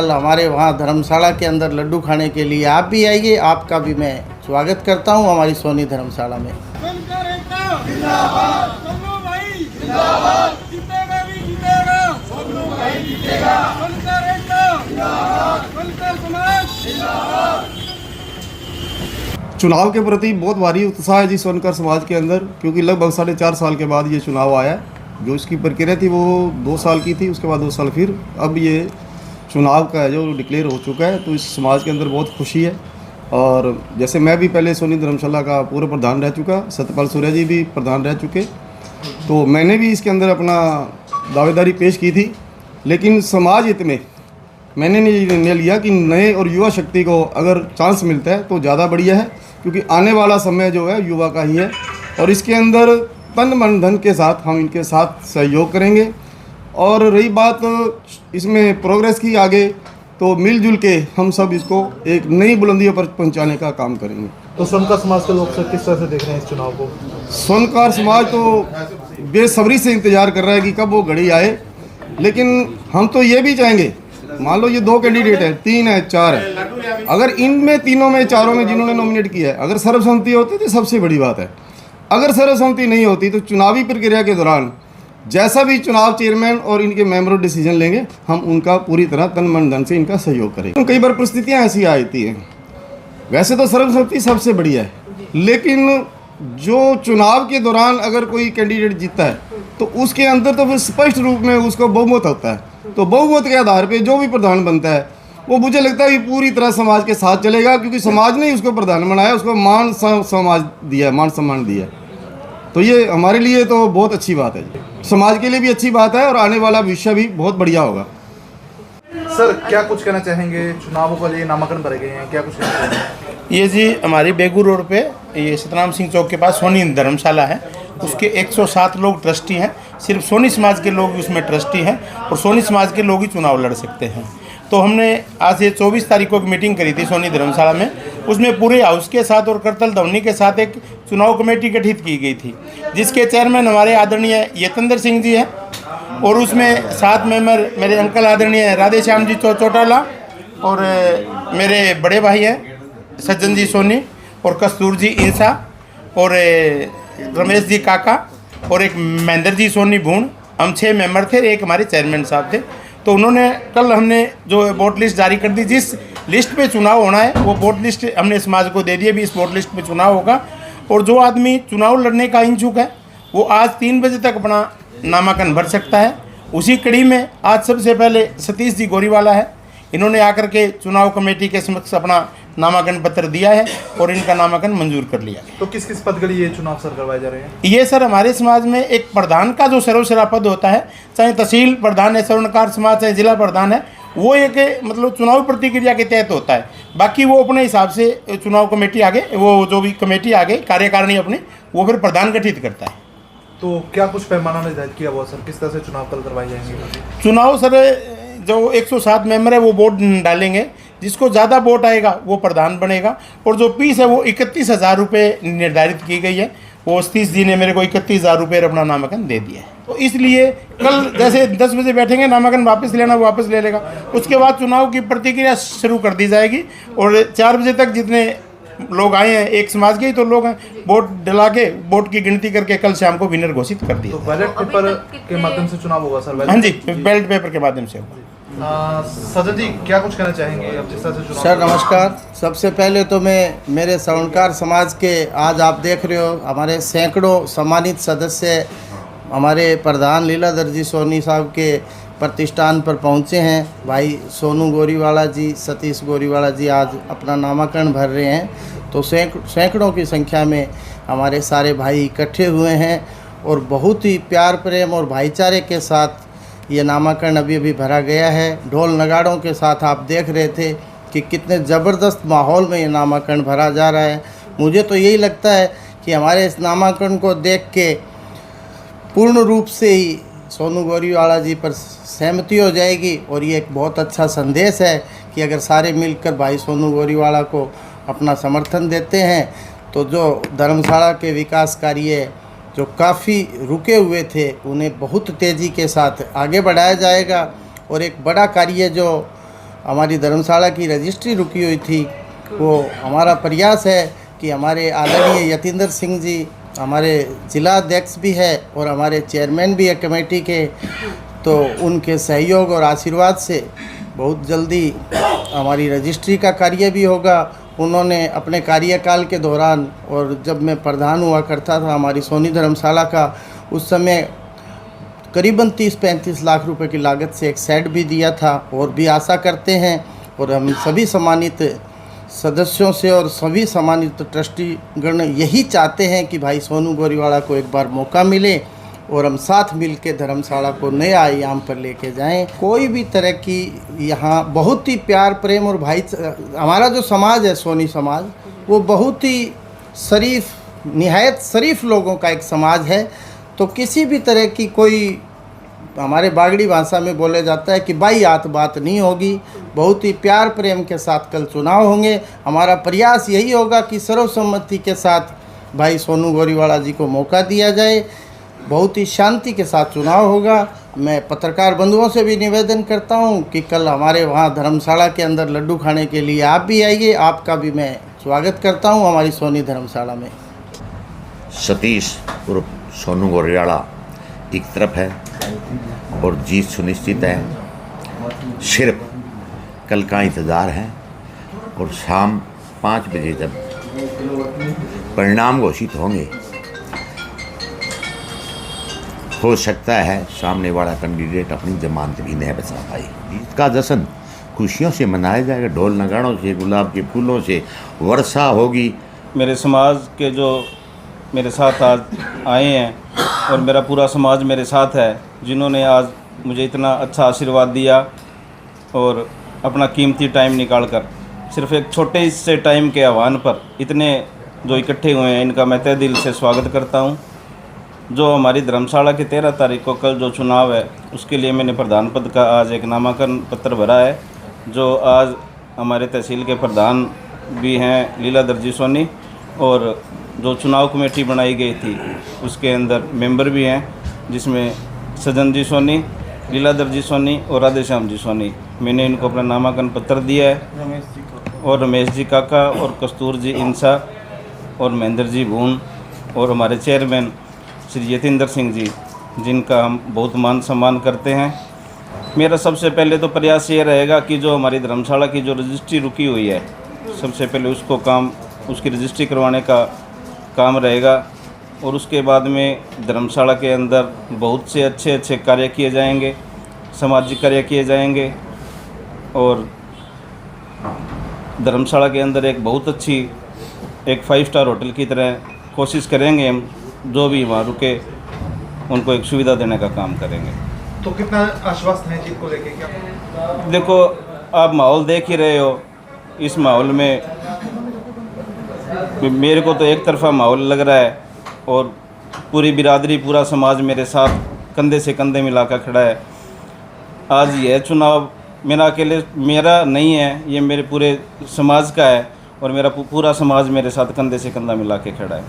कल हमारे वहाँ धर्मशाला के अंदर लड्डू खाने के लिए आप भी आइए, आपका भी मैं स्वागत करता हूँ हमारी सोनी धर्मशाला में। चुनाव के प्रति बहुत भारी उत्साह है जी सोनकर समाज के अंदर, क्योंकि लगभग 4.5 साल के बाद ये चुनाव आया। जो इसकी प्रक्रिया थी वो 2 साल की थी, उसके बाद 2 साल फिर अब ये चुनाव का जो डिक्लेयर हो चुका है, तो इस समाज के अंदर बहुत खुशी है। और जैसे मैं भी पहले सोनी धर्मशाला का पूर्व प्रधान रह चुका, सत्यपाल सूर्या जी भी प्रधान रह चुके, तो मैंने भी इसके अंदर अपना दावेदारी पेश की थी। लेकिन समाज हित में मैंने निर्णय लिया कि नए और युवा शक्ति को अगर चांस मिलता है तो ज़्यादा बढ़िया है, क्योंकि आने वाला समय जो है युवा का ही है। और इसके अंदर तन मन धन के साथ हम इनके साथ सहयोग करेंगे। और रही बात इसमें प्रोग्रेस की आगे, तो मिलजुल के हम सब इसको एक नई बुलंदियों पर पहुंचाने का काम करेंगे। तो सोनकर समाज के लोग सब किस तरह से देख रहे हैं इस चुनाव को? सोनकर समाज तो बेसब्री से इंतजार कर रहा है कि कब वो घड़ी आए। लेकिन हम तो ये भी चाहेंगे, मान लो ये 2 कैंडिडेट है, 3 है, 4 है, अगर इनमें तीनों में चारों में जिन्होंने नॉमिनेट किया है, अगर सर्वसम्मति होती तो सबसे बड़ी बात है। अगर सर्वसम्मति नहीं होती तो चुनावी प्रक्रिया के दौरान जैसा भी चुनाव चेयरमैन और इनके मेंबर डिसीजन लेंगे, हम उनका पूरी तरह तन मन धन से इनका सहयोग करेंगे। तो कई बार परिस्थितियाँ ऐसी आती हैं, वैसे तो सर्वसम्मति सबसे बढ़िया है, लेकिन जो चुनाव के दौरान अगर कोई कैंडिडेट जीतता है तो उसके अंदर तो फिर स्पष्ट रूप में उसको बहुमत होता है। तो बहुमत के आधार पे जो भी प्रधान बनता है वो मुझे लगता है कि पूरी तरह समाज के साथ चलेगा, क्योंकि समाज ने उसको प्रधान बनाया, उसको मान समाज दिया, मान सम्मान दिया। तो ये हमारे लिए तो बहुत अच्छी बात है, समाज के लिए भी अच्छी बात है और आने वाला भविष्य भी बहुत बढ़िया होगा। सर क्या कुछ कहना चाहेंगे? चुनावों के लिए नामांकन भरे गए हैं, क्या कुछ कहना चाहेंगे? ये जी हमारी बेगू रोड पे ये सतनाम सिंह चौक के पास सोनी धर्मशाला है, उसके 107 लोग ट्रस्टी हैं। सिर्फ सोनी समाज के लोग उसमें ट्रस्टी हैं और सोनी समाज के लोग ही चुनाव लड़ सकते हैं। तो हमने आज ये 24 तारीख को एक मीटिंग करी थी सोनी धर्मशाला में, उसमें पूरे हाउस के साथ और करतल धवनी के साथ एक चुनाव कमेटी गठित की गई थी, जिसके चेयरमैन हमारे आदरणीय यतेंद्र सिंह जी हैं और उसमें 7 मेंबर मेरे अंकल आदरणीय राधे श्याम जी चौटाला और मेरे बड़े भाई हैं सज्जन जी सोनी और कस्तूर जी इंसा और रमेश जी काका और एक महेंद्र जी सोनी भूण। हम 6 मेंबर थे, एक हमारे चेयरमैन साहब थे। तो उन्होंने कल हमने जो वोट लिस्ट जारी कर दी, जिस लिस्ट पे चुनाव होना है वो वोट लिस्ट हमने समाज को दे दी है। भी इस वोट लिस्ट पे चुनाव होगा और जो आदमी चुनाव लड़ने का इच्छुक है वो आज 3 बजे तक अपना नामांकन भर सकता है। उसी कड़ी में आज सबसे पहले सतीश जी गोरीवाला है, इन्होंने आकर के चुनाव कमेटी के समक्ष अपना नामांकन पत्र दिया है और इनका नामांकन मंजूर कर लिया। तो किस किस पद के लिए ये चुनाव सर करवाए जा रहे हैं? ये सर हमारे समाज में एक प्रधान का जो सर्वश्रेष्ठ पद होता है, चाहे तहसील प्रधान है स्वर्णकार समाज, चाहे जिला प्रधान है, वो एक मतलब चुनाव प्रक्रिया के तहत होता है। बाकी वो अपने हिसाब से चुनाव कमेटी आगे, वो जो भी कमेटी आगे कार्यकारिणी अपनी, वो फिर प्रधान गठित करता है। तो क्या कुछ पैमाना निर्धारित किया हुआ सर, किस तरह से चुनाव कल करवाए जाएंगे? चुनाव सर जो 107 मेंबर है वो वोट डालेंगे, जिसको ज़्यादा वोट आएगा वो प्रधान बनेगा। और जो फीस है वो 31,000 रुपये निर्धारित की गई है। वो सतीश जी ने मेरे को 31,000 रुपये अपना नामांकन दे दिया है। तो इसलिए कल जैसे 10 बजे बैठेंगे, नामांकन वापस लेना वापस ले लेगा, उसके बाद चुनाव की प्रक्रिया शुरू कर दी जाएगी और 4 बजे तक जितने लोग आए हैं एक समाज के ही तो लोग हैं, वोट डला के वोट की गिनती करके कल शाम को विनर घोषित कर दिया। तो बैलेट पेपर के माध्यम से चुनाव होगा सर? हाँ जी, बैलेट पेपर के माध्यम से होगा। सज्जन जी क्या कुछ कहना चाहेंगे अब जिस तरह से चुनाव? सर नमस्कार। सबसे पहले तो मैं मेरे स्वर्णकार समाज के, आज आप देख रहे हो हमारे सैकड़ों सम्मानित सदस्य हमारे प्रधान लीलाधर जी सोनी साहब के प्रतिष्ठान पर पहुंचे हैं। भाई सोनू गोरीवाला जी, सतीश गोरीवाला जी आज अपना नामांकन भर रहे हैं। तो सैकड़ों की संख्या में हमारे सारे भाई इकट्ठे हुए हैं और बहुत ही प्यार प्रेम और भाईचारे के साथ ये नामांकन अभी अभी भरा गया है। ढोल नगाड़ों के साथ आप देख रहे थे कि कितने ज़बरदस्त माहौल में ये नामांकन भरा जा रहा है। मुझे तो यही लगता है कि हमारे इस नामांकन को देख के पूर्ण रूप से ही सोनू गोरीवाला जी पर सहमति हो जाएगी और ये एक बहुत अच्छा संदेश है कि अगर सारे मिलकर भाई सोनू गोरीवाला को अपना समर्थन देते हैं तो जो धर्मशाला के विकास कार्य जो काफ़ी रुके हुए थे उन्हें बहुत तेज़ी के साथ आगे बढ़ाया जाएगा और एक बड़ा कार्य जो हमारी धर्मशाला की रजिस्ट्री रुकी हुई थी, वो हमारा प्रयास है कि हमारे आदरणीय यतीन्द्र सिंह जी हमारे जिला अध्यक्ष भी है और हमारे चेयरमैन भी है कमेटी के, तो उनके सहयोग और आशीर्वाद से बहुत जल्दी हमारी रजिस्ट्री का कार्य भी होगा। उन्होंने अपने कार्यकाल के दौरान, और जब मैं प्रधान हुआ करता था हमारी सोनी धर्मशाला का, उस समय करीबन 30-35 लाख रुपए की लागत से एक शेड भी दिया था, और भी आशा करते हैं। और हम सभी सम्मानित सदस्यों से और सभी सम्मानित ट्रस्टीगण यही चाहते हैं कि भाई सोनू गोरीवाला को एक बार मौका मिले और हम साथ मिल के धर्मशाला को नए आयाम पर लेके जाएं। कोई भी तरह की यहाँ बहुत ही प्यार प्रेम और भाई, हमारा जो समाज है सोनी समाज, वो बहुत ही शरीफ, निहायत शरीफ लोगों का एक समाज है। तो किसी भी तरह की कोई, हमारे बागड़ी भाषा में बोले जाता है कि भाई आत बात नहीं होगी। बहुत ही प्यार प्रेम के साथ कल चुनाव होंगे। हमारा प्रयास यही होगा कि सर्वसम्मति के साथ भाई सोनू गोरीवाला जी को मौका दिया जाए। बहुत ही शांति के साथ चुनाव होगा। मैं पत्रकार बंधुओं से भी निवेदन करता हूं कि कल हमारे वहां धर्मशाला के अंदर लड्डू खाने के लिए आप भी आइए। आपका भी मैं स्वागत करता हूं हमारी सोनी धर्मशाला में। सतीश उर्फ सोनू गोरीवाला एक तरफ है और जीत सुनिश्चित है। सिर्फ कल का इंतज़ार है और शाम 5 बजे जब परिणाम घोषित होंगे, हो सकता है सामने वाला कैंडिडेट अपनी जमानत भी नहीं बचा पाई। जीत का जश्न खुशियों से मनाया जाएगा, ढोल नगाड़ों से, गुलाब के फूलों से वर्षा होगी। मेरे समाज के जो मेरे साथ आज आए हैं और मेरा पूरा समाज मेरे साथ है, जिन्होंने आज मुझे इतना अच्छा आशीर्वाद दिया और अपना कीमती टाइम निकालकर सिर्फ एक छोटे से टाइम के आह्वान पर इतने जो इकट्ठे हुए हैं, इनका मैं तहे दिल से स्वागत करता हूं। जो हमारी धर्मशाला की 13 तारीख को कल जो चुनाव है, उसके लिए मैंने प्रधान पद का आज एक नामांकन पत्र भरा है, जो आज हमारे तहसील के प्रधान भी हैं लीलाधर जी सोनी, और जो चुनाव कमेटी बनाई गई थी उसके अंदर मेंबर भी हैं, जिसमें सजन जी सोनी, लीलाधर जी सोनी और राधेश्याम जी सोनी। मैंने इनको अपना नामांकन पत्र दिया है, और रमेश जी काका और कस्तूर जी इंसा और महेंद्र जी भून और हमारे चेयरमैन श्री यतीन्द्र सिंह जी, जिनका हम बहुत मान सम्मान करते हैं। मेरा सबसे पहले तो प्रयास ये रहेगा कि जो हमारी धर्मशाला की जो रजिस्ट्री रुकी हुई है, सबसे पहले उसकी रजिस्ट्री करवाने का काम रहेगा, और उसके बाद में धर्मशाला के अंदर बहुत से अच्छे कार्य किए जाएंगे, सामाजिक कार्य किए जाएंगे, और धर्मशाला के अंदर एक बहुत अच्छी एक 5 स्टार होटल की तरह कोशिश करेंगे हम, जो भी वहाँ रुके उनको एक सुविधा देने का काम करेंगे। तो कितना आश्वस्त हैं जीत को लेके? क्या देखो, आप माहौल देख ही रहे हो। इस माहौल में मेरे को तो एक तरफा माहौल लग रहा है, और पूरी बिरादरी, पूरा समाज मेरे साथ कंधे से कंधे मिलाकर खड़ा है। आज यह चुनाव मेरा नहीं है, ये मेरे पूरे समाज का है, और मेरा पूरा समाज मेरे साथ कंधे से कंधा मिला के खड़ा है।